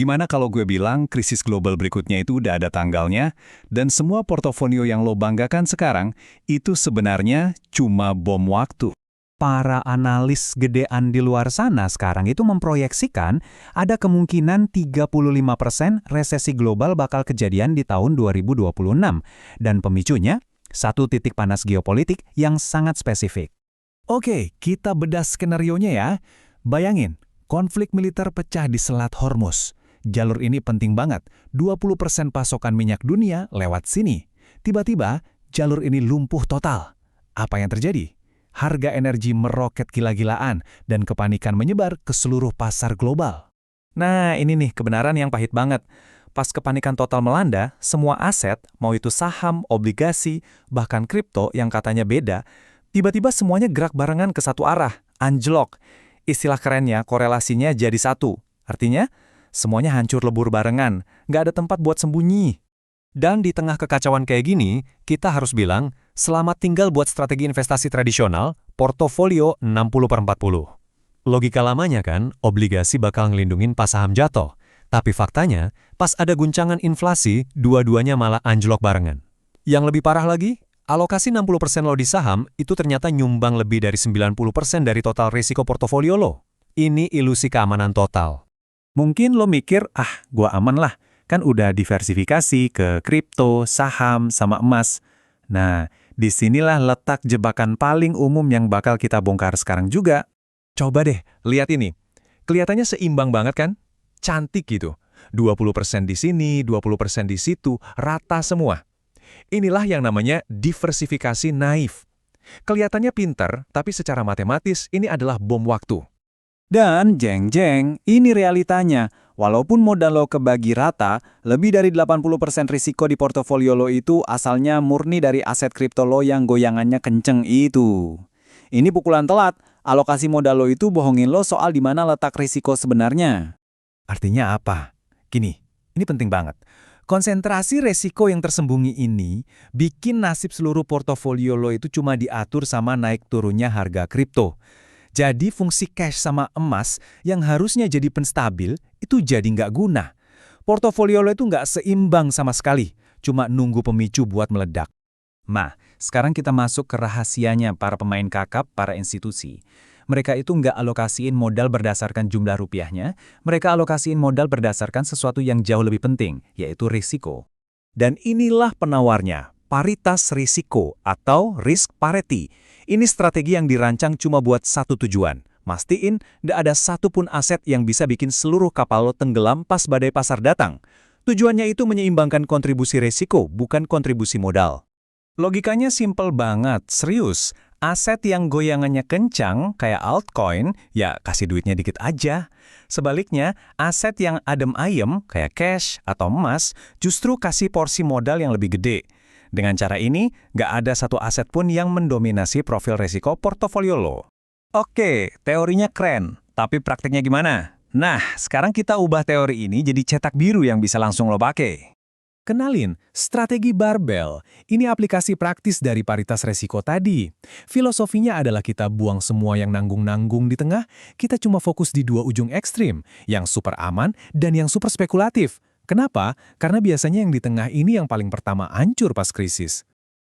Gimana kalau gue bilang krisis global berikutnya itu udah ada tanggalnya, dan semua portofolio yang lo banggakan sekarang, itu sebenarnya cuma bom waktu. Para analis gedean di luar sana sekarang itu memproyeksikan ada kemungkinan 35% resesi global bakal kejadian di tahun 2026. Dan pemicunya, satu titik panas geopolitik yang sangat spesifik. Oke, kita bedah skenarionya ya. Bayangin, konflik militer pecah di Selat Hormuz. Jalur ini penting banget, 20% pasokan minyak dunia lewat sini. Tiba-tiba, jalur ini lumpuh total. Apa yang terjadi? Harga energi meroket gila-gilaan dan kepanikan menyebar ke seluruh pasar global. Nah, ini nih kebenaran yang pahit banget. Pas kepanikan total melanda, semua aset, mau itu saham, obligasi, bahkan kripto yang katanya beda, tiba-tiba semuanya gerak barengan ke satu arah, anjlok. Istilah kerennya, korelasinya jadi satu. Artinya, semuanya hancur lebur barengan, nggak ada tempat buat sembunyi. Dan di tengah kekacauan kayak gini, kita harus bilang, selamat tinggal buat strategi investasi tradisional, portofolio 60/40. Logika lamanya kan, obligasi bakal ngelindungin pas saham jatuh. Tapi faktanya, pas ada guncangan inflasi, dua-duanya malah anjlok barengan. Yang lebih parah lagi, alokasi 60% lo di saham itu ternyata nyumbang lebih dari 90% dari total risiko portofolio lo. Ini ilusi keamanan total. Mungkin lo mikir, gua aman lah. Kan udah diversifikasi ke kripto, saham, sama emas. Nah, disinilah letak jebakan paling umum yang bakal kita bongkar sekarang juga. Coba deh, lihat ini. Kelihatannya seimbang banget kan? Cantik gitu. 20% di sini, 20% di situ, rata semua. Inilah yang namanya diversifikasi naif. Kelihatannya pinter, tapi secara matematis ini adalah bom waktu. Dan jeng-jeng, ini realitanya. Walaupun modal lo kebagi rata, lebih dari 80% risiko di portofolio lo itu asalnya murni dari aset kripto lo yang goyangannya kenceng itu. Ini pukulan telat, alokasi modal lo itu bohongin lo soal di mana letak risiko sebenarnya. Artinya apa? Gini, ini penting banget. Konsentrasi resiko yang tersembunyi ini bikin nasib seluruh portofolio lo itu cuma diatur sama naik turunnya harga kripto. Jadi fungsi cash sama emas yang harusnya jadi penstabil itu jadi nggak guna. Portofolio lo itu nggak seimbang sama sekali, cuma nunggu pemicu buat meledak. Nah, sekarang kita masuk ke rahasianya para pemain kakap, para institusi. Mereka itu nggak alokasiin modal berdasarkan jumlah rupiahnya, mereka alokasiin modal berdasarkan sesuatu yang jauh lebih penting, yaitu risiko. Dan inilah penawarnya, paritas risiko atau risk parity. Ini strategi yang dirancang cuma buat satu tujuan, mastiin nggak ada satupun aset yang bisa bikin seluruh kapal lo tenggelam pas badai pasar datang. Tujuannya itu menyeimbangkan kontribusi risiko, bukan kontribusi modal. Logikanya simpel banget, serius. Aset yang goyangannya kencang, kayak altcoin, ya kasih duitnya dikit aja. Sebaliknya, aset yang adem ayem, kayak cash atau emas, justru kasih porsi modal yang lebih gede. Dengan cara ini, nggak ada satu aset pun yang mendominasi profil risiko portofolio lo. Oke, teorinya keren, tapi prakteknya gimana? Nah, sekarang kita ubah teori ini jadi cetak biru yang bisa langsung lo pakai. Kenalin, strategi barbel. Ini aplikasi praktis dari paritas resiko tadi. Filosofinya adalah kita buang semua yang nanggung-nanggung di tengah, kita cuma fokus di dua ujung ekstrim, yang super aman dan yang super spekulatif. Kenapa? Karena biasanya yang di tengah ini yang paling pertama hancur pas krisis.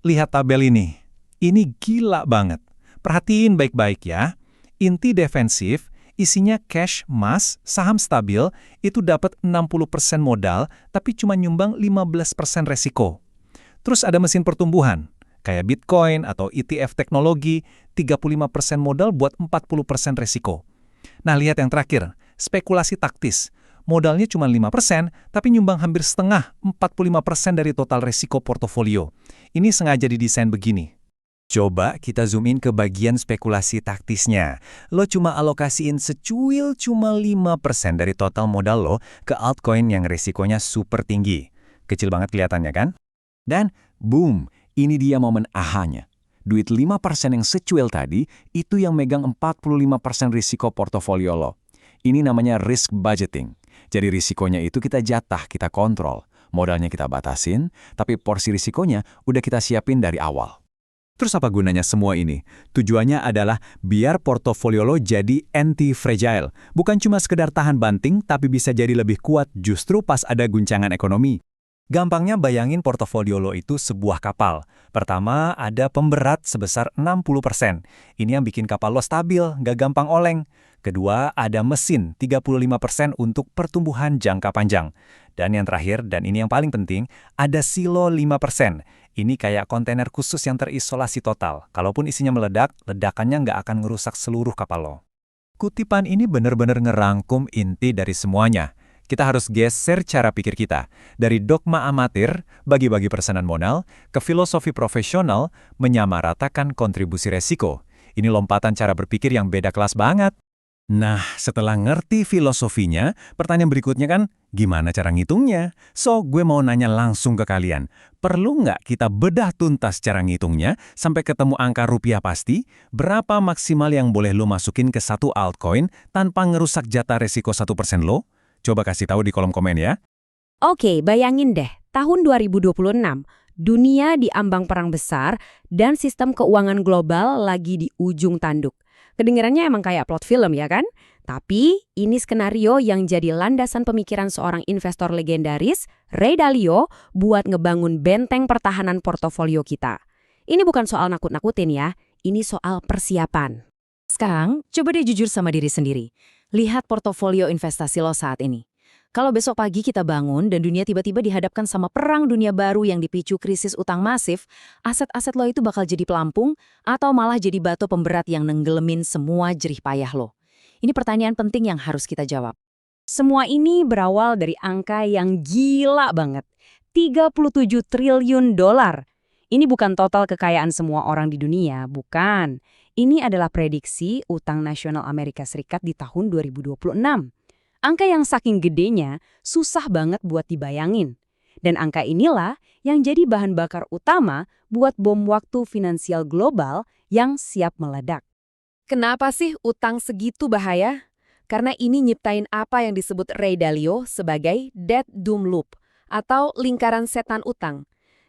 Lihat tabel ini. Ini gila banget. Perhatiin baik-baik ya. Inti defensif, isinya cash, emas, saham stabil, itu dapat 60% modal, tapi cuma nyumbang 15% resiko. Terus ada mesin pertumbuhan, kayak Bitcoin atau ETF teknologi, 35% modal buat 40% resiko. Nah, lihat yang terakhir, spekulasi taktis. Modalnya cuma 5%, tapi nyumbang hampir setengah, 45% dari total resiko portofolio. Ini sengaja didesain begini. Coba kita zoom in ke bagian spekulasi taktisnya. Lo cuma alokasiin secuil cuma 5% dari total modal lo ke altcoin yang resikonya super tinggi. Kecil banget kelihatannya kan? Dan boom, ini dia momen ahanya. Duit 5% yang secuil tadi, itu yang megang 45% risiko portofolio lo. Ini namanya risk budgeting. Jadi risikonya itu kita jatah, kita kontrol. Modalnya kita batasin, tapi porsi risikonya udah kita siapin dari awal. Terus apa gunanya semua ini? Tujuannya adalah biar portofolio lo jadi anti-fragile. Bukan cuma sekedar tahan banting, tapi bisa jadi lebih kuat justru pas ada guncangan ekonomi. Gampangnya bayangin portofolio lo itu sebuah kapal. Pertama, ada pemberat sebesar 60%. Ini yang bikin kapal lo stabil, nggak gampang oleng. Kedua, ada mesin 35% untuk pertumbuhan jangka panjang. Dan yang terakhir, dan ini yang paling penting, ada silo 5%. Ini kayak kontainer khusus yang terisolasi total. Kalaupun isinya meledak, ledakannya nggak akan ngerusak seluruh kapal lo. Kutipan ini benar-benar ngerangkum inti dari semuanya. Kita harus geser cara pikir kita. Dari dogma amatir, bagi-bagi persenan modal, ke filosofi profesional, menyamaratakan kontribusi resiko. Ini lompatan cara berpikir yang beda kelas banget. Nah, setelah ngerti filosofinya, pertanyaan berikutnya kan, gimana cara ngitungnya? So, gue mau nanya langsung ke kalian. Perlu nggak kita bedah tuntas cara ngitungnya sampai ketemu angka rupiah pasti? Berapa maksimal yang boleh lo masukin ke satu altcoin tanpa ngerusak jatah resiko 1% lo? Coba kasih tahu di kolom komen ya. Oke, bayangin deh, tahun 2026, dunia diambang perang besar dan sistem keuangan global lagi di ujung tanduk. Kedengarannya emang kayak plot film ya kan? Tapi ini skenario yang jadi landasan pemikiran seorang investor legendaris, Ray Dalio, buat ngebangun benteng pertahanan portofolio kita. Ini bukan soal nakut-nakutin ya, ini soal persiapan. Sekarang, coba deh jujur sama diri sendiri. Lihat portofolio investasi lo saat ini. Kalau besok pagi kita bangun dan dunia tiba-tiba dihadapkan sama perang dunia baru yang dipicu krisis utang masif, aset-aset lo itu bakal jadi pelampung atau malah jadi batu pemberat yang nenggelemin semua jerih payah lo. Ini pertanyaan penting yang harus kita jawab. Semua ini berawal dari angka yang gila banget. 37 triliun dolar. Ini bukan total kekayaan semua orang di dunia, bukan. Ini adalah prediksi utang nasional Amerika Serikat di tahun 2026. Angka yang saking gedenya susah banget buat dibayangin. Dan angka inilah yang jadi bahan bakar utama buat bom waktu finansial global yang siap meledak. Kenapa sih utang segitu bahaya? Karena ini nyiptain apa yang disebut Ray Dalio sebagai debt doom loop atau lingkaran setan utang.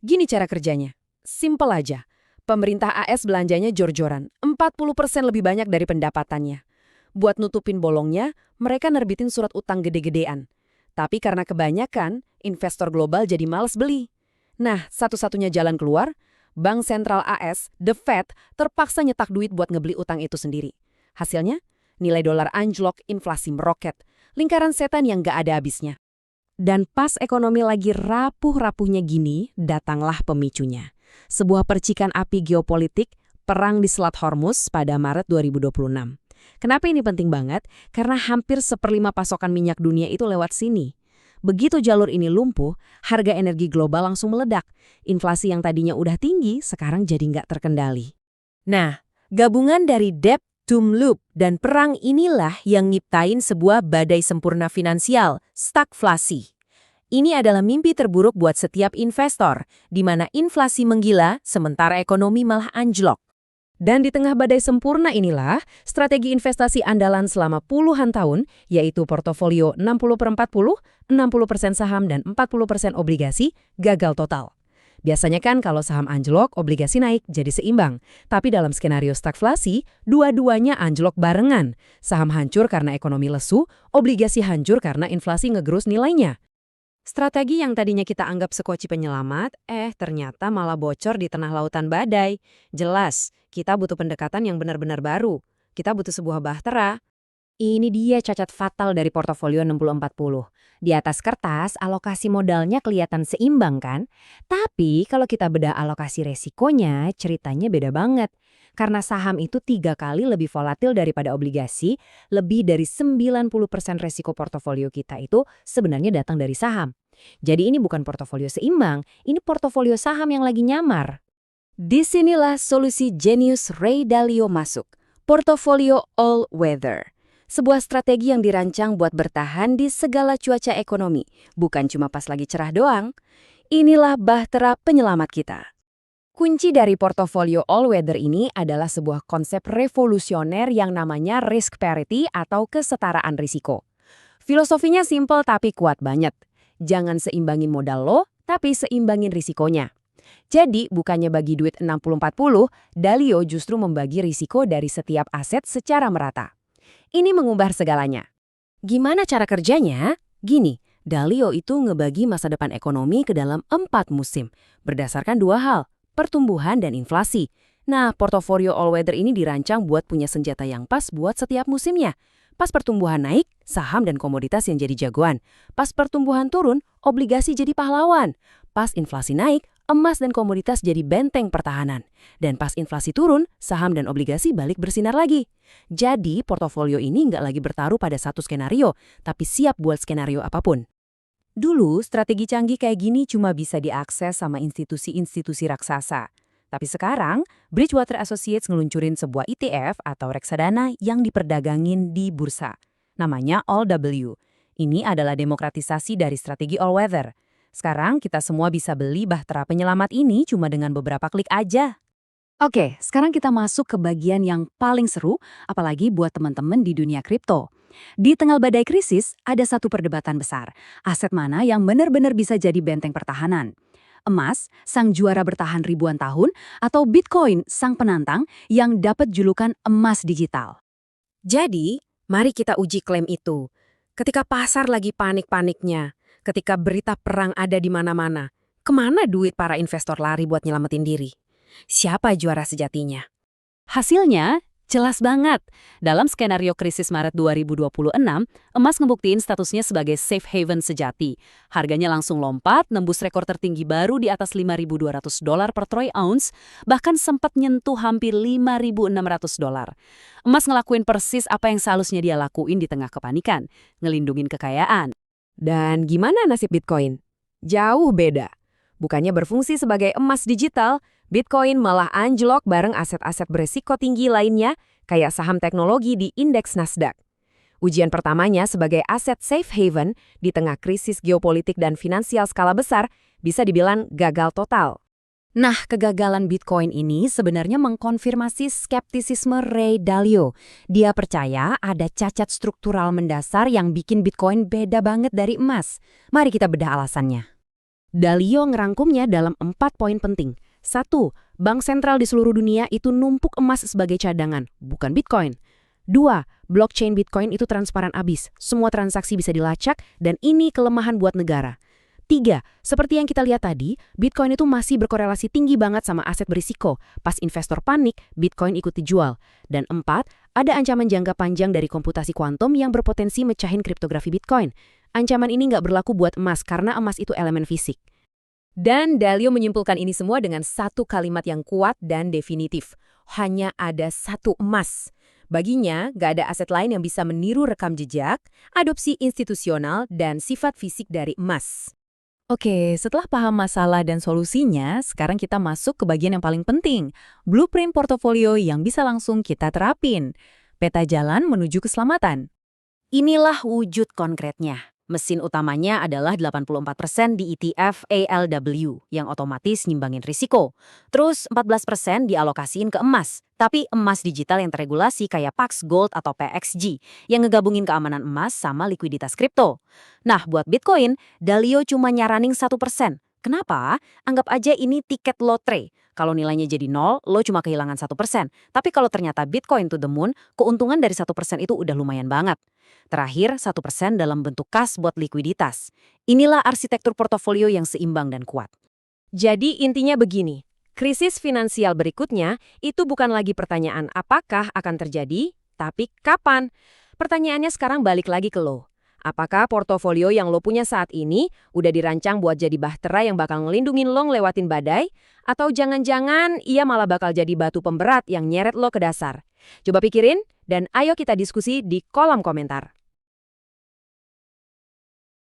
Gini cara kerjanya. Simple aja. Pemerintah AS belanjanya jor-joran, 40% lebih banyak dari pendapatannya. Buat nutupin bolongnya, mereka nerbitin surat utang gede-gedean. Tapi karena kebanyakan, investor global jadi males beli. Nah, satu-satunya jalan keluar, Bank Sentral AS, The Fed, terpaksa nyetak duit buat ngebeli utang itu sendiri. Hasilnya, nilai dolar anjlok, inflasi meroket. Lingkaran setan yang gak ada habisnya. Dan pas ekonomi lagi rapuh-rapuhnya gini, datanglah pemicunya. Sebuah percikan api geopolitik, perang di Selat Hormuz pada Maret 2026. Kenapa ini penting banget? Karena hampir 1/5 pasokan minyak dunia itu lewat sini. Begitu jalur ini lumpuh, harga energi global langsung meledak. Inflasi yang tadinya udah tinggi, sekarang jadi nggak terkendali. Nah, gabungan dari debt doom loop dan perang inilah yang nyiptain sebuah badai sempurna finansial, stagflasi. Ini adalah mimpi terburuk buat setiap investor, di mana inflasi menggila sementara ekonomi malah anjlok. Dan di tengah badai sempurna inilah, strategi investasi andalan selama puluhan tahun, yaitu portofolio 60/40, 60% saham dan 40% obligasi, gagal total. Biasanya kan kalau saham anjlok, obligasi naik, jadi seimbang. Tapi dalam skenario stagflasi, dua-duanya anjlok barengan. Saham hancur karena ekonomi lesu, obligasi hancur karena inflasi ngegerus nilainya. Strategi yang tadinya kita anggap sekoci penyelamat, ternyata malah bocor di tengah lautan badai. Jelas, kita butuh pendekatan yang benar-benar baru. Kita butuh sebuah bahtera. Ini dia cacat fatal dari portofolio 60/40. Di atas kertas, alokasi modalnya kelihatan seimbang kan? Tapi kalau kita bedah alokasi resikonya, ceritanya beda banget. Karena saham itu 3 kali lebih volatil daripada obligasi, lebih dari 90% resiko portofolio kita itu sebenarnya datang dari saham. Jadi ini bukan portofolio seimbang, ini portofolio saham yang lagi nyamar. Disinilah solusi jenius Ray Dalio masuk, portofolio all weather. Sebuah strategi yang dirancang buat bertahan di segala cuaca ekonomi, bukan cuma pas lagi cerah doang. Inilah bahtera penyelamat kita. Kunci dari portofolio all-weather ini adalah sebuah konsep revolusioner yang namanya risk parity atau kesetaraan risiko. Filosofinya simpel tapi kuat banget. Jangan seimbangin modal lo, tapi seimbangin risikonya. Jadi, bukannya bagi duit 60-40, Dalio justru membagi risiko dari setiap aset secara merata. Ini mengubah segalanya. Gimana cara kerjanya? Gini, Dalio itu ngebagi masa depan ekonomi ke dalam 4 musim, berdasarkan 2 hal, pertumbuhan dan inflasi. Nah, portofolio all-weather ini dirancang buat punya senjata yang pas buat setiap musimnya. Pas pertumbuhan naik, saham dan komoditas yang jadi jagoan. Pas pertumbuhan turun, obligasi jadi pahlawan. Pas inflasi naik, emas dan komoditas jadi benteng pertahanan. Dan pas inflasi turun, saham dan obligasi balik bersinar lagi. Jadi, portofolio ini nggak lagi bertaruh pada satu skenario, tapi siap buat skenario apapun. Dulu, strategi canggih kayak gini cuma bisa diakses sama institusi-institusi raksasa. Tapi sekarang, Bridgewater Associates ngeluncurin sebuah ETF atau reksadana yang diperdagangin di bursa. Namanya All-W. Ini adalah demokratisasi dari strategi all-weather. Sekarang kita semua bisa beli bahtera penyelamat ini cuma dengan beberapa klik aja. Oke, sekarang kita masuk ke bagian yang paling seru, apalagi buat teman-teman di dunia kripto. Di tengah badai krisis, ada satu perdebatan besar. Aset mana yang benar-benar bisa jadi benteng pertahanan? Emas, sang juara bertahan ribuan tahun, atau Bitcoin, sang penantang yang dapat julukan emas digital. Jadi, mari kita uji klaim itu. Ketika pasar lagi panik-paniknya, ketika berita perang ada di mana-mana, kemana duit para investor lari buat nyelamatin diri? Siapa juara sejatinya? Hasilnya jelas banget. Dalam skenario krisis Maret 2026, emas ngebuktiin statusnya sebagai safe haven sejati. Harganya langsung lompat, nembus rekor tertinggi baru di atas $5.200 per troy ounce, bahkan sempat nyentuh hampir $5.600. Emas ngelakuin persis apa yang seharusnya dia lakuin di tengah kepanikan, ngelindungin kekayaan. Dan gimana nasib Bitcoin? Jauh beda. Bukannya berfungsi sebagai emas digital, Bitcoin malah anjlok bareng aset-aset beresiko tinggi lainnya, kayak saham teknologi di indeks Nasdaq. Ujian pertamanya sebagai aset safe haven di tengah krisis geopolitik dan finansial skala besar bisa dibilang gagal total. Nah, kegagalan Bitcoin ini sebenarnya mengkonfirmasi skeptisisme Ray Dalio. Dia percaya ada cacat struktural mendasar yang bikin Bitcoin beda banget dari emas. Mari kita bedah alasannya. Dalio ngerangkumnya dalam 4 poin penting. 1. Bank sentral di seluruh dunia itu numpuk emas sebagai cadangan, bukan Bitcoin. 2. Blockchain Bitcoin itu transparan abis, semua transaksi bisa dilacak, dan ini kelemahan buat negara. 3. Seperti yang kita lihat tadi, Bitcoin itu masih berkorelasi tinggi banget sama aset berisiko. Pas investor panik, Bitcoin ikut dijual. Dan 4. Ada ancaman jangka panjang dari komputasi kuantum yang berpotensi mecahin kriptografi Bitcoin. Ancaman ini nggak berlaku buat emas karena emas itu elemen fisik. Dan Dalio menyimpulkan ini semua dengan satu kalimat yang kuat dan definitif. Hanya ada satu emas. Baginya, nggak ada aset lain yang bisa meniru rekam jejak, adopsi institusional, dan sifat fisik dari emas. Oke, setelah paham masalah dan solusinya, sekarang kita masuk ke bagian yang paling penting. Blueprint portofolio yang bisa langsung kita terapin. Peta jalan menuju keselamatan. Inilah wujud konkretnya. Mesin utamanya adalah 84% di ETF ALW yang otomatis nyimbangin risiko. Terus 14% dialokasiin ke emas, tapi emas digital yang terregulasi kayak Pax Gold atau PXG yang ngegabungin keamanan emas sama likuiditas kripto. Nah, buat Bitcoin, Dalio cuma nyaranin 1%. Kenapa? Anggap aja ini tiket lotre. Kalau nilainya jadi 0, lo cuma kehilangan 1%. Tapi kalau ternyata Bitcoin to the moon, keuntungan dari 1% itu udah lumayan banget. Terakhir, 1% dalam bentuk kas buat likuiditas. Inilah arsitektur portofolio yang seimbang dan kuat. Jadi intinya begini, krisis finansial berikutnya itu bukan lagi pertanyaan apakah akan terjadi, tapi kapan. Pertanyaannya sekarang balik lagi ke lo. Apakah portofolio yang lo punya saat ini udah dirancang buat jadi bahtera yang bakal ngelindungin lo ngelewatin badai? Atau jangan-jangan ia malah bakal jadi batu pemberat yang nyeret lo ke dasar? Coba pikirin, dan ayo kita diskusi di kolom komentar.